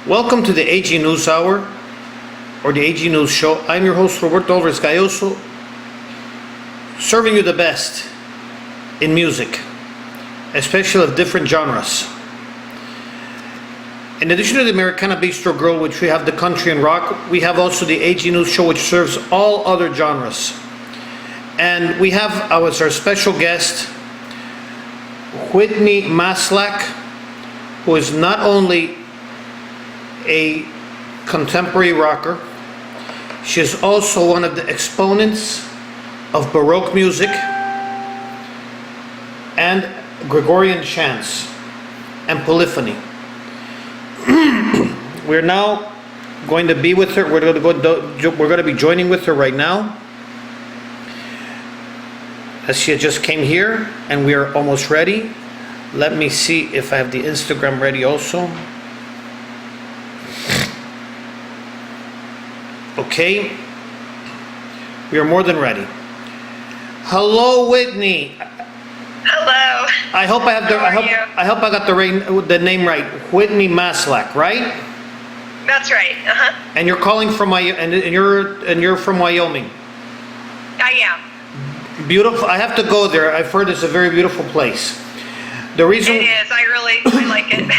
Welcome to the AG News Hour, or the AG News Show. I'm your host, Roberto Alvarez-Galloso, serving you the best in music, especially of different genres. In addition to the Americana Bistro Grill, which we have the country and rock, we have also the AG News Show, which serves all other genres. And we have as our special guest, Whitney Maslak, who is not only a contemporary rocker, she is also one of the exponents of Baroque music and Gregorian Chants and Polyphony. We're now going to be with her. We're going to be joining with her right now, as she just came here, and we are almost ready. Let me see if I have the Instagram ready also. Okay, we are more than ready. Hello, Whitney. Hello. I hope I have the. I hope I got the name right. Whitney Maslak, right? That's right. And you're calling from and you're from Wyoming. I am. Beautiful. I have to go there. I've heard it's a very beautiful place. The reason it is. I like it.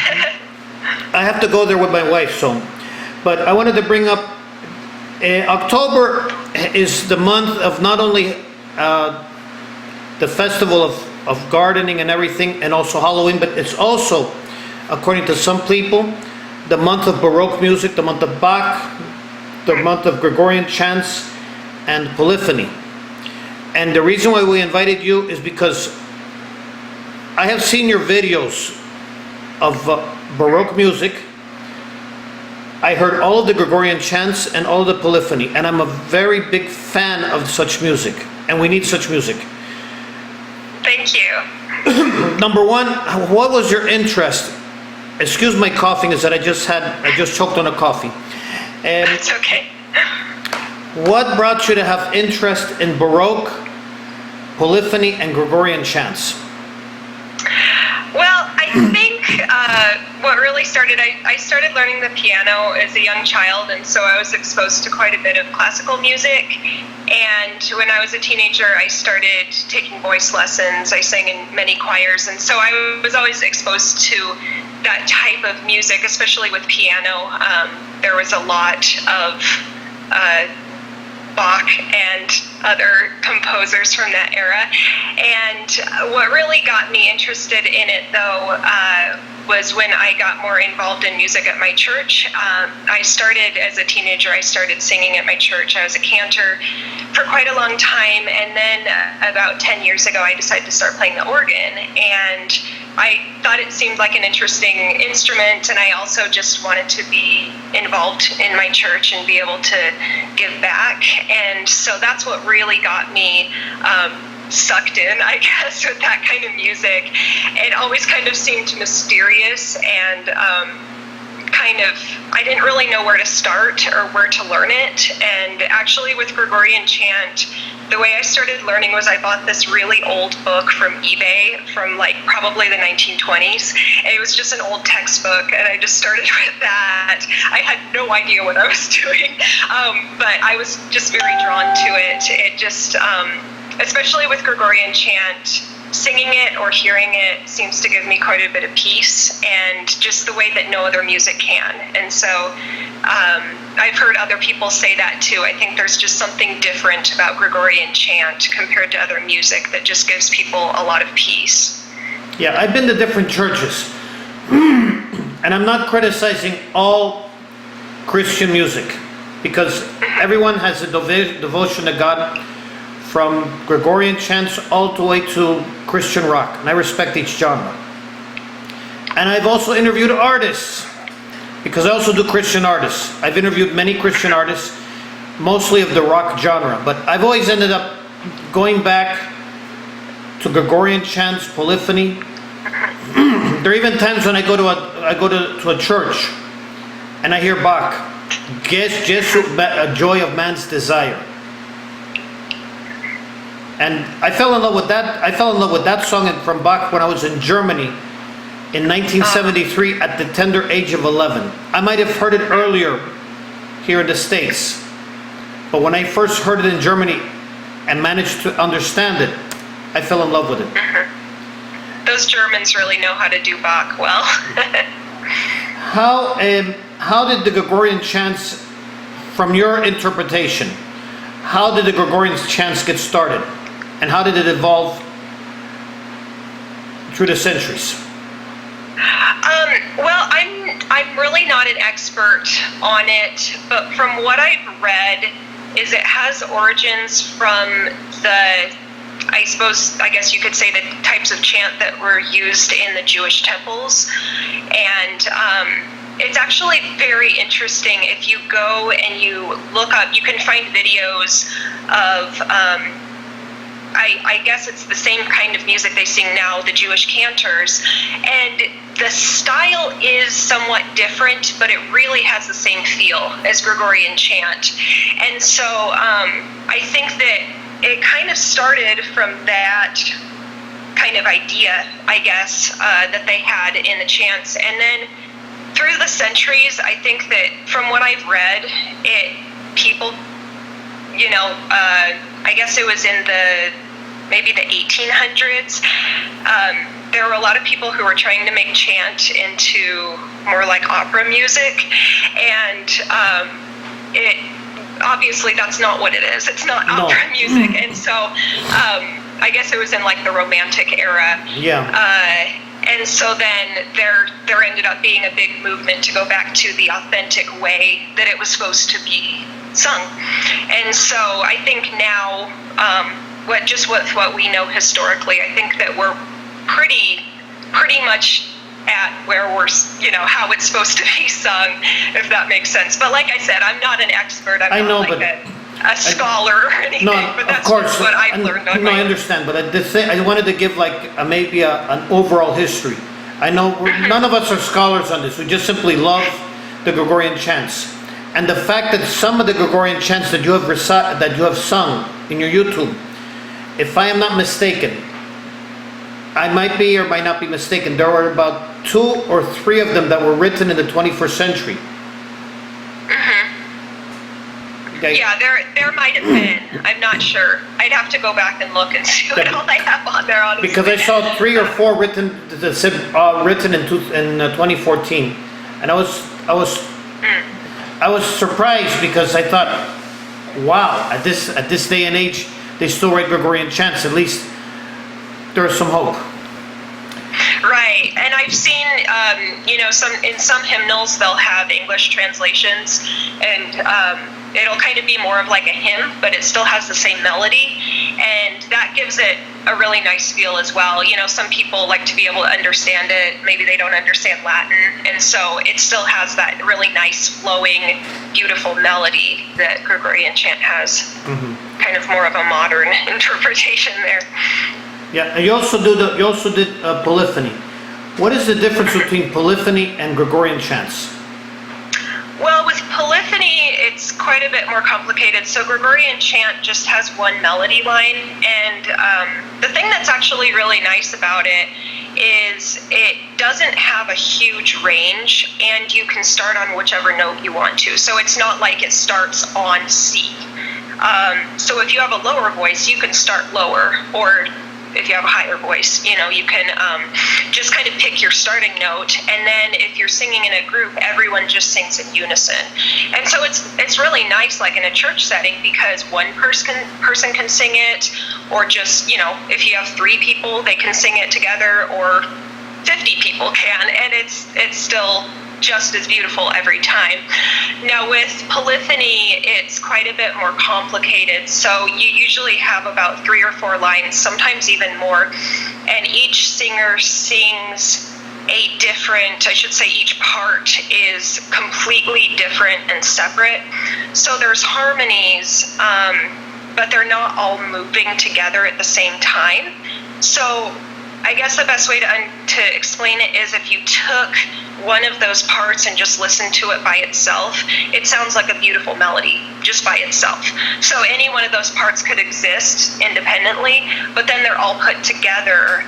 I have to go there with my wife, but I wanted to bring up. October is the month of not only the festival of gardening and everything, and also Halloween, but it's also, according to some people, the month of Baroque music, the month of Bach, the month of Gregorian Chants and Polyphony. And the reason why we invited you is because I have seen your videos of Baroque music. I heard all of the Gregorian Chants and all of the Polyphony, and I'm a very big fan of such music, and we need such music. Thank you. Number one, what was your interest? Excuse my coughing, is that I just choked on a coffee. And it's okay. What brought you to have interest in Baroque, Polyphony, and Gregorian Chants? Well, I think what really started, I started learning the piano as a young child, and so I was exposed to quite a bit of classical music. And when I was a teenager, I started taking voice lessons. I sang in many choirs, and so I was always exposed to that type of music, especially with piano. There was a lot of Bach and other composers from that era. And what really got me interested in it, though, was when I got more involved in music at my church. I started as a teenager, I started singing at my church. I was a cantor for quite a long time, and then about 10 years ago, I decided to start playing the organ. And I thought it seemed like an interesting instrument, and I also just wanted to be involved in my church and be able to give back. And so that's what really got me sucked in, I guess, with that kind of music. It always kind of seemed mysterious, and I didn't really know where to start or where to learn it. And actually with Gregorian Chant, the way I started learning was I bought this really old book from eBay from probably the 1920s. And it was just an old textbook, and I just started with that. I had no idea what I was doing, but I was just very drawn to it. It just, especially with Gregorian Chant, singing it or hearing it seems to give me quite a bit of peace, and just the way that no other music can. And so I've heard other people say that too. I think there's just something different about Gregorian Chant compared to other music that just gives people a lot of peace. Yeah, I've been to different churches, and I'm not criticizing all Christian music, because everyone has a devotion to God, from Gregorian Chants all the way to Christian rock, and I respect each genre. And I've also interviewed artists, because I also do Christian artists. I've interviewed many Christian artists, mostly of the rock genre, but I've always ended up going back to Gregorian Chants, Polyphony. There are even times when I go to a church and I hear Bach, Jesu, a joy of man's desire. And I fell in love with that. I fell in love with that song from Bach when I was in Germany in 1973 at the tender age of 11. I might have heard it earlier here in the States, but when I first heard it in Germany and managed to understand it, I fell in love with it. Those Germans really know how to do Bach well. How did the Gregorian chants, from your interpretation, how did the Gregorian chants get started? And how did it evolve through the centuries? Well, I'm really not an expert on it, but from what I've read, is it has origins from I guess you could say the types of chant that were used in the Jewish temples. And it's actually very interesting. If you go and you look up, you can find videos of, I guess it's the same kind of music they sing now, the Jewish cantors. And the style is somewhat different, but it really has the same feel as Gregorian chant. And so I think that it kind of started from that kind of idea, I guess, that they had in the chants. And then through the centuries, I think that from what I've read, people, I guess it was in maybe the 1800s, there were a lot of people who were trying to make chant into more like opera music, and obviously that's not what it is. It's not opera music. And so I guess it was in like the Romantic era. Yeah. And so then there ended up being a big movement to go back to the authentic way that it was supposed to be sung. And so I think now, with what we know historically, I think that we're pretty much at where we're, how it's supposed to be sung, if that makes sense. But like I said, I'm not an expert. I'm not a scholar or anything. No, but that's of course, what I've learned on my I understand, but I wanted to give maybe an overall history. I know none of us are scholars on this. We just simply love the Gregorian chants, and the fact that some of the Gregorian chants that you have sung in your YouTube, if I am not mistaken, I might be or might not be mistaken, there were about 2 or 3 of them that were written in the 21st century. Okay. Yeah, there might have been. I'm not sure. I'd have to go back and look and see what all I have on there, honestly. Because I saw 3 or 4 written in 2014, and I was surprised because I thought, wow, at this day and age, they still write Gregorian chants. At least there's some hope. Right, and I've seen, in some hymnals they'll have English translations, and it'll kind of be more of like a hymn, but it still has the same melody, and that gives it a really nice feel as well. Some people like to be able to understand it. Maybe they don't understand Latin, and so it still has that really nice, flowing, beautiful melody that Gregorian chant has. Kind of more of a modern interpretation there. Yeah, and you also did Polyphony. What is the difference between Polyphony and Gregorian chants? Well, with Polyphony, it's quite a bit more complicated. So Gregorian chant just has one melody line, and the thing that's actually really nice about it is it doesn't have a huge range, and you can start on whichever note you want to. So it's not like it starts on C. So if you have a lower voice, you can start lower, or if you have a higher voice, you can just kind of pick your starting note, and then if you're singing in a group, everyone just sings in unison. And so it's really nice, like in a church setting, because one person can sing it, or just, if you have 3 people, they can sing it together, or 50 people can, and it's still just as beautiful every time. Now with Polyphony, it's quite a bit more complicated. So you usually have about 3 or 4 lines, sometimes even more, and each singer sings a different, each part is completely different and separate. So there's harmonies, but they're not all moving together at the same time. So I guess the best way to explain it is if you took one of those parts and just listened to it by itself, it sounds like a beautiful melody just by itself. So any one of those parts could exist independently, but then they're all put together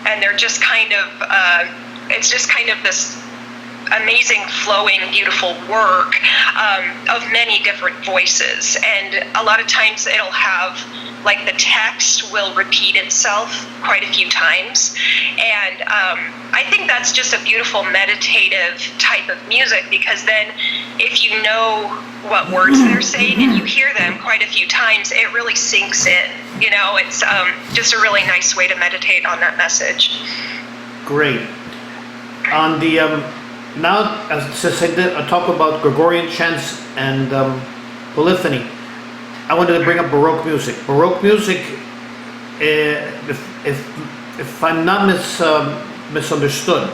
and they're just kind of it's just kind of this amazing, flowing, beautiful work of many different voices. And a lot of times it'll have, like, the text will repeat itself quite a few times. And I think that's just a beautiful meditative type of music, because then if you know what words they're saying and you hear them quite a few times, it really sinks in. You know, it's just a really nice way to meditate on that message. Great. On the now, since I did a talk about Gregorian chants and Polyphony, I wanted to bring up Baroque music. Baroque music, if I'm not misunderstood,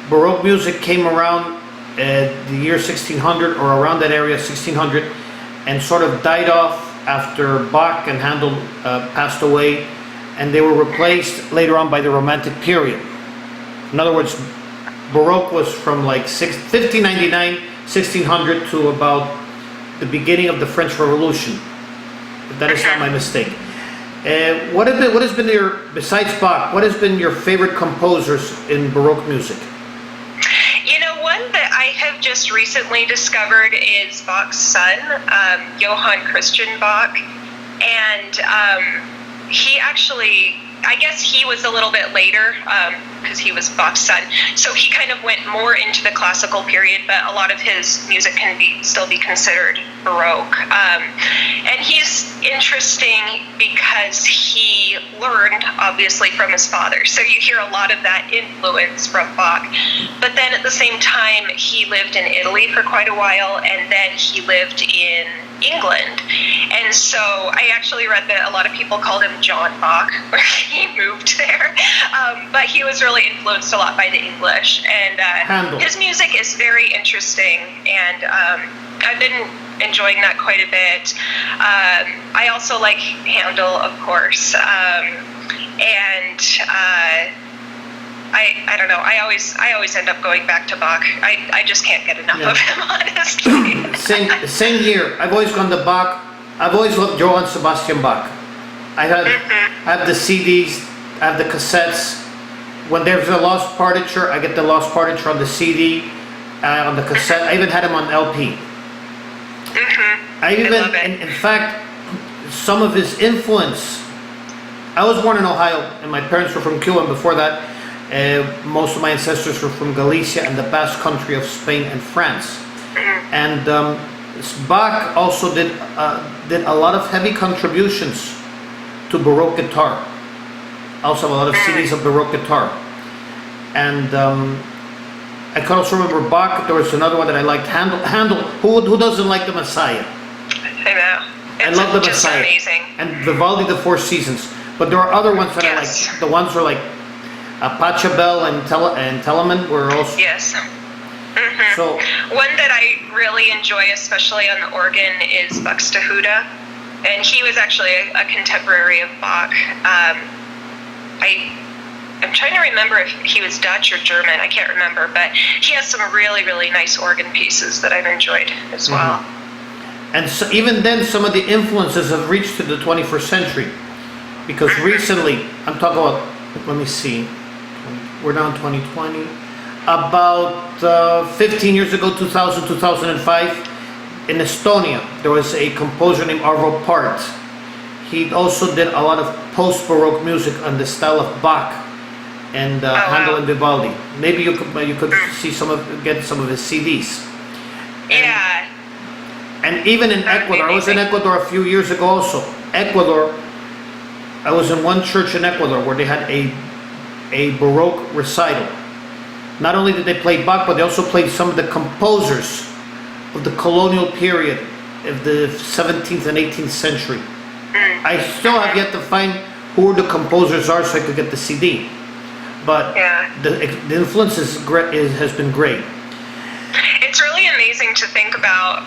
Baroque music came around the year 1600 or around that area, 1600, and sort of died off after Bach and Handel passed away, and they were replaced later on by the Romantic period. In other words, Baroque was from like 1599, 1600 to about the beginning of the French Revolution. If that is not my mistake. What has been your, besides Bach, what has been your favorite composers in Baroque music? You know, one that I have just recently discovered is Bach's son, Johann Christian Bach. And he actually, I guess he was a little bit later, because he was Bach's son. So he kind of went more into the classical period, but a lot of his music can still be considered Baroque. And he's interesting because he learned, obviously, from his father. So you hear a lot of that influence from Bach. But then at the same time, he lived in Italy for quite a while, and then he lived in England. And so I actually read that a lot of people called him John Bach, where he moved there. But he was really influenced a lot by the English. And his music is very interesting, and I've been enjoying that quite a bit. I also like Handel, of course. And I don't know. I always end up going back to Bach. I just can't get enough of him, honestly. Same here. I've always gone to Bach. I've always loved Johann Sebastian Bach. I have the CDs. I have the cassettes. When there's a lost partiture, I get the lost partiture on the CD, on the cassette. I even had him on LP. I love it. In fact, some of his influence. I was born in Ohio, and my parents were from Cuba. And before that, most of my ancestors were from Galicia and the Basque Country of Spain and France. And Bach also did a lot of heavy contributions to Baroque guitar. Also have a lot of CDs of Baroque guitar. And I can also remember Bach. There was another one that I liked, Handel. Who doesn't like the Messiah? I know. I love the Messiah. Amazing. And Vivaldi, the Four Seasons. But there are other ones that I like. The ones were like Pachelbel and Telemann were also. Yes. So one that I really enjoy, especially on the organ, is Buxtehude, and he was actually a contemporary of Bach. I'm trying to remember if he was Dutch or German. I can't remember, but he has some really, really nice organ pieces that I've enjoyed as well. And so even then, some of the influences have reached to the 21st century, because recently, I'm talking about, let me see, we're now in 2020, about 15 years ago, 2000, 2005, in Estonia, there was a composer named Arvo Pärt. He also did a lot of post-Baroque music on the style of Bach and Handel and Vivaldi. Maybe you could see get some of his CDs. And even in Ecuador, I was in Ecuador a few years ago also. Ecuador, I was in one church in Ecuador where they had a Baroque recital. Not only did they play Bach, but they also played some of the composers of the colonial period of the 17th and 18th century. I still have yet to find who the composers are so I could get the CD. But the influence has been great. It's really amazing to think about,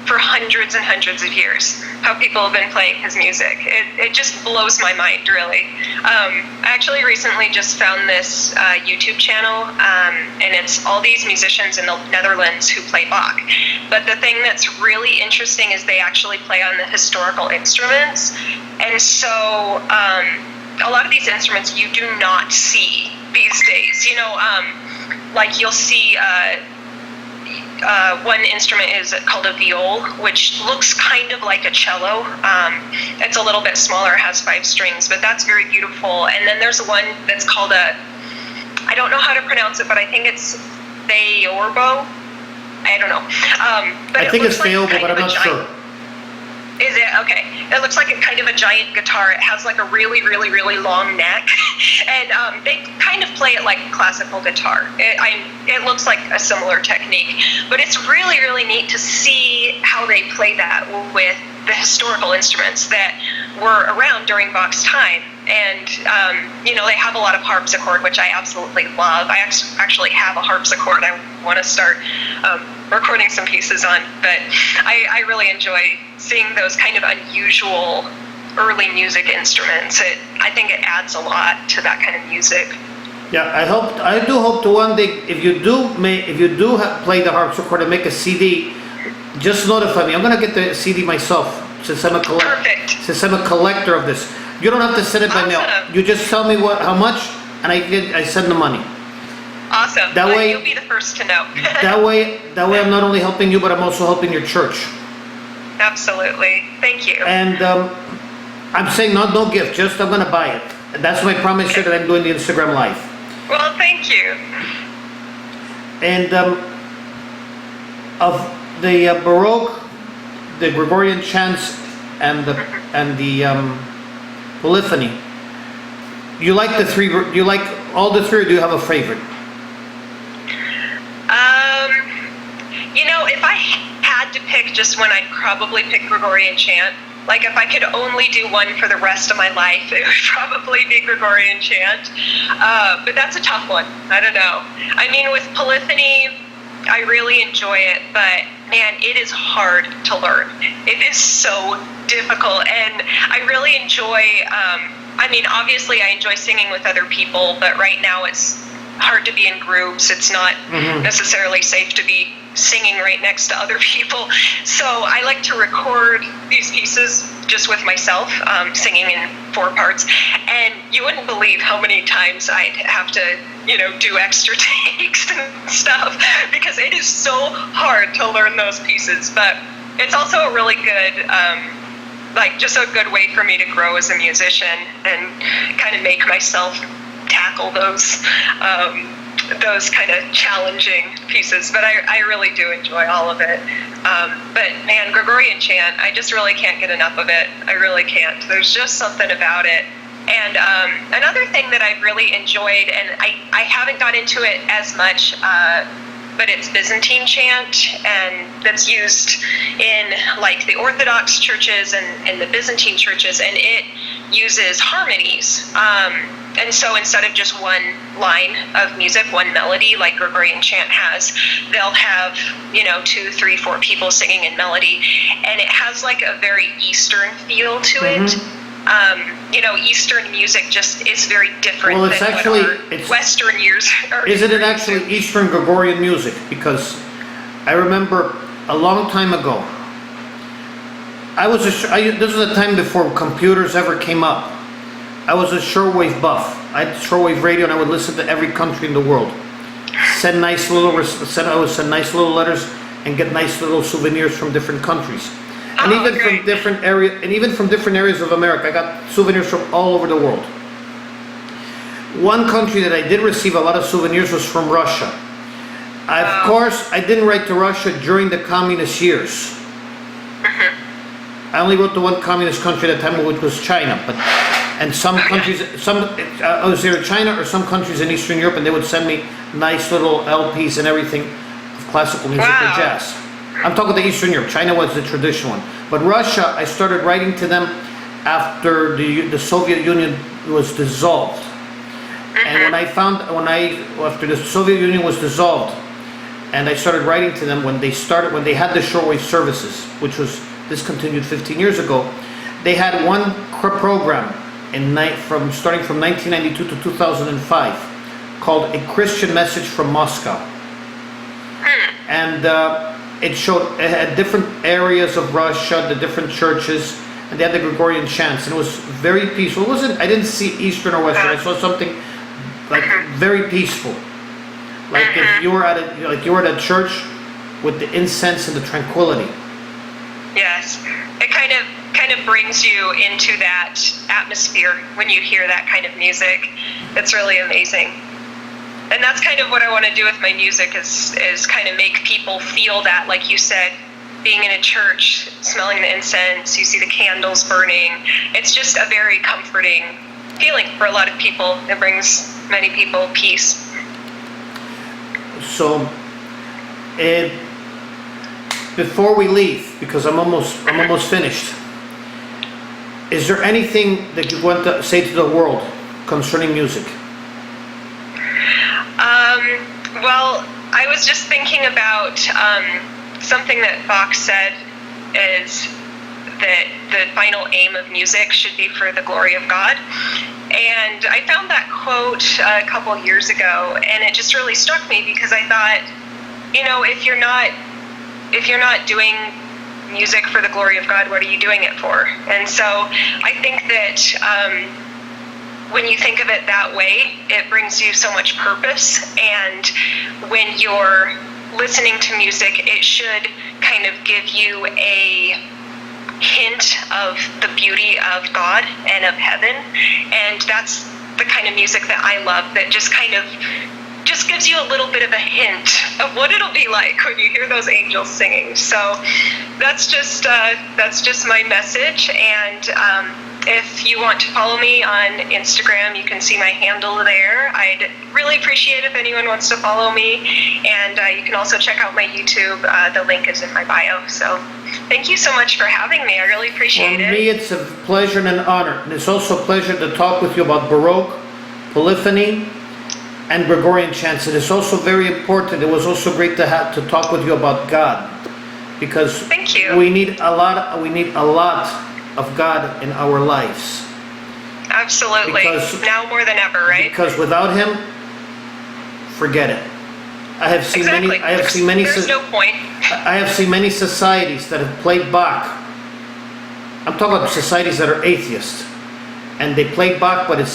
for hundreds and hundreds of years, how people have been playing his music. It just blows my mind, really. I actually recently just found this YouTube channel, and it's all these musicians in the Netherlands who play Bach. But the thing that's really interesting is they actually play on the historical instruments. And so a lot of these instruments you do not see these days. Like you'll see one instrument is called a viol, which looks kind of like a cello. It's a little bit smaller, has 5 strings, but that's very beautiful. And then there's one that's called I don't know how to pronounce it, but I think it's theorbo. I don't know. But I think it's theorbo, but I'm not sure. Is it? Okay. It looks like a kind of a giant guitar. It has like a really, really, really long neck. And they kind of play it like classical guitar. It looks like a similar technique. But it's really, really neat to see how they play that with the historical instruments that were around during Bach's time. And, they have a lot of harpsichord, which I absolutely love. I actually have a harpsichord I want to start recording some pieces on. But I really enjoy seeing those kind of unusual early music instruments. I think it adds a lot to that kind of music. Yeah, I do hope to one day, if you do play the harpsichord and make a CD, just notify me. I'm gonna get the CD myself since I'm a collector of this. You don't have to send it by mail. You just tell me how much, and I send the money. Awesome. That way you'll be the first to know. that way I'm not only helping you, but I'm also helping your church. Absolutely. Thank you. And I'm saying no gift, just I'm gonna buy it. And that's my promise here that I'm doing the Instagram Live. Well, thank you. And of the Baroque, the Gregorian Chants, and the Polyphony, you like the three? Do you like all the three, or do you have a favorite? If I had to pick just one, I'd probably pick Gregorian Chant. Like if I could only do one for the rest of my life, it would probably be Gregorian Chant. But that's a tough one. I don't know. I mean, with Polyphony, I really enjoy it, but man, it is hard to learn. It is so difficult, and I really enjoy, obviously I enjoy singing with other people, but right now it's hard to be in groups. It's not necessarily safe to be singing right next to other people. So I like to record these pieces just with myself, singing in 4 parts. And you wouldn't believe how many times I'd have to, do extra takes and stuff, because it is so hard to learn those pieces. But it's also a really good, just a good way for me to grow as a musician and kind of make myself tackle those kind of challenging pieces. But I really do enjoy all of it. But man, Gregorian Chant, I just really can't get enough of it. I really can't. There's just something about it. And another thing that I've really enjoyed, and I haven't got into it as much, but it's Byzantine Chant, and that's used in like the Orthodox churches and the Byzantine churches, and it uses harmonies. And so instead of just one line of music, one melody like Gregorian Chant has, they'll have, 2, 3, 4 people singing in melody, and it has like a very Eastern feel to it. Eastern music just is very different than what Western years are. Isn't it actually Eastern Gregorian music? Because I remember a long time ago, this was a time before computers ever came up. I was a shortwave buff. I had shortwave radio, and I would listen to every country in the world. I would send nice little letters and get nice little souvenirs from different countries. And from different areas of America. I got souvenirs from all over the world. One country that I did receive a lot of souvenirs was from Russia. Of course, I didn't write to Russia during the communist years. I only wrote to one communist country at the time, which was China. And some countries, I was there in China or some countries in Eastern Europe, and they would send me nice little LPs and everything of classical music or jazz. I'm talking to Eastern Europe. China was the traditional one. But Russia, I started writing to them after the Soviet Union was dissolved. And after the Soviet Union was dissolved, and I started writing to them when they had the shortwave services, which was discontinued 15 years ago, they had one program starting from 1992 to 2005 called A Christian Message from Moscow. And it had different areas of Russia, the different churches, and they had the Gregorian Chants, and it was very peaceful. It wasn't, I didn't see Eastern or Western. I saw something like very peaceful. Like if you were at a church with the incense and the tranquility. Yes, it kind of brings you into that atmosphere when you hear that kind of music. It's really amazing. And that's kind of what I want to do with my music is kind of make people feel that, like you said, being in a church, smelling the incense, you see the candles burning. It's just a very comforting feeling for a lot of people. It brings many people peace. So, before we leave, because I'm almost finished, is there anything that you want to say to the world concerning music? Well, I was just thinking about something that Bach said is that the final aim of music should be for the glory of God. And I found that quote a couple years ago, and it just really struck me because I thought, if you're not doing music for the glory of God, what are you doing it for? And so I think that when you think of it that way, it brings you so much purpose. And when you're listening to music, it should kind of give you a hint of the beauty of God and of heaven. And that's the kind of music that I love, that just gives you a little bit of a hint of what it'll be like when you hear those angels singing. So that's just my message. And if you want to follow me on Instagram, you can see my handle there. I'd really appreciate if anyone wants to follow me. And you can also check out my YouTube. The link is in my bio. So thank you so much for having me. I really appreciate it. For me, it's a pleasure and an honor. And it's also a pleasure to talk with you about Baroque, Polyphony, and Gregorian Chants. It is also very important. It was also great to talk with you about God, because thank you. We need a lot of God in our lives. Absolutely. Because now more than ever, right? Because without Him, forget it. I have seen exactly. many. There's no point. I have seen many societies that have played Bach. I'm talking about societies that are atheists, and they play Bach, but it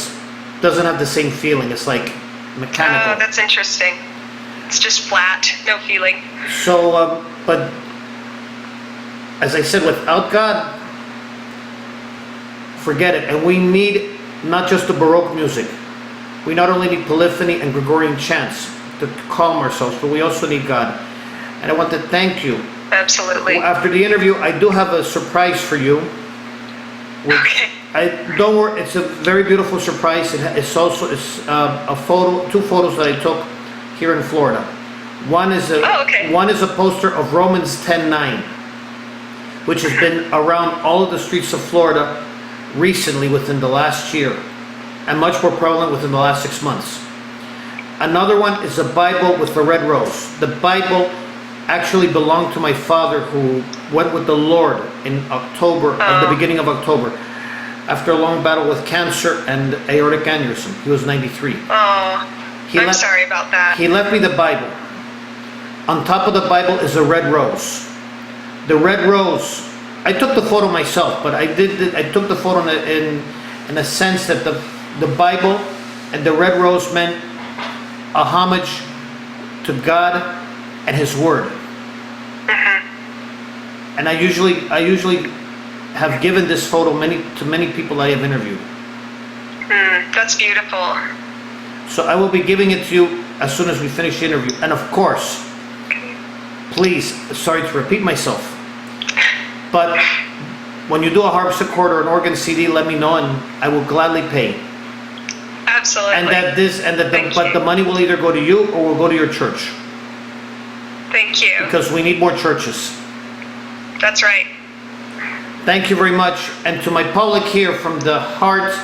doesn't have the same feeling. It's like mechanical. Oh, that's interesting. It's just flat, no feeling. So, but as I said, without God, forget it. And we need not just the Baroque music. We not only need Polyphony and Gregorian Chants to calm ourselves, but we also need God. And I want to thank you. Absolutely. After the interview, I do have a surprise for you. Okay. Don't worry, it's a very beautiful surprise. It's also a photo, two photos that I took here in Florida. One is a poster of Romans 10:9, which has been around all of the streets of Florida recently within the last year, and much more prevalent within the last 6 months. Another one is a Bible with the red rose. The Bible actually belonged to my father, who went with the Lord in October, at the beginning of October, after a long battle with cancer and aortic aneurysm. He was 93. Oh, I'm sorry about that. He left me the Bible. On top of the Bible is a red rose. The red rose, I took the photo myself, but I took the photo in a sense that the Bible and the red rose meant a homage to God and His Word. And I usually have given this photo to many people I have interviewed. That's beautiful. So I will be giving it to you as soon as we finish the interview. And of course, please, sorry to repeat myself, but when you do a harpsichord or an organ CD, let me know and I will gladly pay. Absolutely. But the money will either go to you or will go to your church. Thank you. Because we need more churches. That's right. Thank you very much. And to my public here from the heart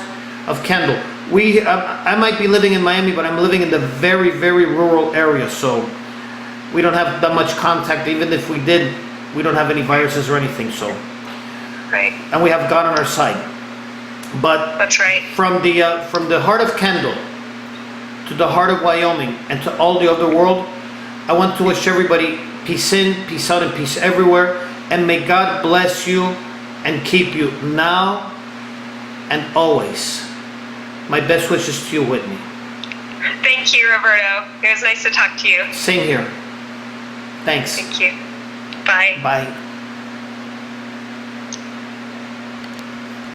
of Kendall, I might be living in Miami, but I'm living in the very, very rural area, so we don't have that much contact. Even if we did, we don't have any viruses or anything. So, right. And we have God on our side. But that's right. From the heart of Kendall to the heart of Wyoming and to all the other world, I want to wish everybody peace in, peace out, and peace everywhere. And may God bless you and keep you now and always. My best wishes to you, Whitney. Thank you, Roberto. It was nice to talk to you. Same here. Thanks. Thank you. Bye. Bye.